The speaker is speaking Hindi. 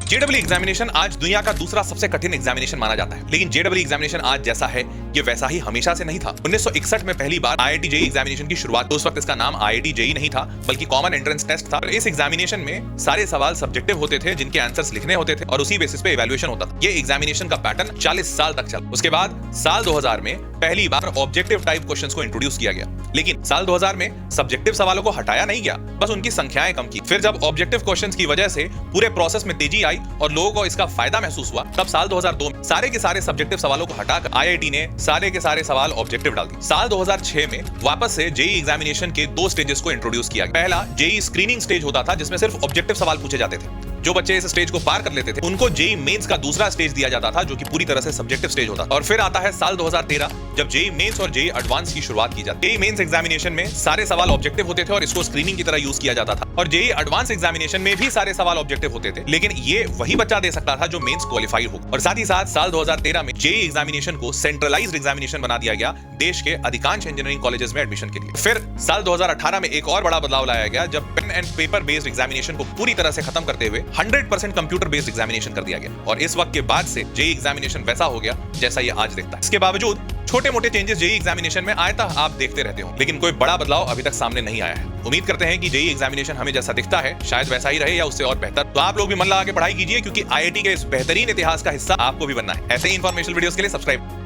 जेडब्ल्यू एग्जामिनेशन आज दुनिया का दूसरा सबसे कठिन एग्जामिनेशन माना जाता है, लेकिन जेडब्ल्यू एग्जामिनेशन आज जैसा है ये वैसा ही हमेशा से नहीं था। 1961 में पहली बार आईआईटी जेईई एग्जामिनेशन की शुरुआत, तो उस वक्त इसका नाम आईआईटी जेईई नहीं था बल्कि कॉमन एंट्रेंस टेस्ट था। इस एग्जामिनेशन में सारे सवाल सब्जेक्टिव होते थे जिनके आंसर्स लिखने होते थे और उसी बेसिस पे इवैल्यूएशन होता था। ये एग्जामिनेशन का पैटर्न 40 साल तक चला। उसके बाद साल 2000 में पहली बार ऑब्जेक्टिव टाइप क्वेश्चंस को इंट्रोड्यूस किया गया, लेकिन साल 2000 में सब्जेक्टिव सवालों को हटाया नहीं गया, बस उनकी संख्याएं कम की। फिर जब ऑब्जेक्टिव क्वेश्चंस की वजह से पूरे प्रोसेस में तेजी आई और लोगों को इसका फायदा महसूस हुआ, तब साल 2002 में सारे के सारे सब्जेक्टिव सवालों को हटाकर आईआईटी ने सारे के सारे सवाल ऑब्जेक्टिव डाल दिए। साल 2006 में वापस से जेईई एग्जामिनेशन के 2 स्टेजेस को इंट्रोड्यूस किया गया। पहला जेईई स्क्रीनिंग स्टेज होता था जिसमें सिर्फ ऑब्जेक्टिव सवाल पूछे जाते थे। जो बच्चे इस स्टेज को पार कर लेते थे उनको जेईई मेंस का दूसरा स्टेज दिया जाता था जो कि पूरी तरह से सब्जेक्टिव स्टेज होता था। और फिर आता है साल 2013 जब जेईई मेंस और जेईई एडवांस की शुरुआत की जाती है। जेईई मेंस एग्जामिनेशन में सारे सवाल ऑब्जेक्टिव होते थे और इसको स्क्रीनिंग की तरह यूज किया जाता था, और जेईई एडवांस एग्जामिनेशन में भी सारे सवाल ऑब्जेक्टिव होते थे, लेकिन ये वही बच्चा दे सकता था जो मेंस क्वालिफाइड हो। और साथ ही साथ साल 2013 में जेईई एग्जामिनेशन को सेंट्रलाइज्ड एग्जामिनेशन बना दिया गया देश के अधिकांश इंजीनियरिंग कॉलेजेस में एडमिशन के लिए। फिर साल 2018 में एक और बड़ा बदलाव लाया गया जब pen and paper based examination को पूरी तरह से खत्म करते हुए 100% कंप्यूटर बेस्ड एग्जामिनेशन कर दिया गया, और इस वक्त के बाद से जेईई एग्जामिनेशन वैसा हो गया जैसा ये आज दिखता है। इसके बावजूद छोटे मोटे चेंजेस जेईई एग्जामिनेशन में आए था आप देखते रहते हो, लेकिन कोई बड़ा बदलाव अभी तक सामने नहीं आया है। उम्मीद करते हैं कि जेईई एग्जामिनेशन हमें जैसा दिखता है शायद वैसा ही रहे या उससे और बेहतर। तो आप लोग भी मन लगा के पढ़ाई कीजिए, क्योंकि आईआईटी के इस बेहतरीन इतिहास का हिस्सा आपको भी बनना है। ऐसे ही इंफॉर्मेशन वीडियोस के लिए सब्सक्राइब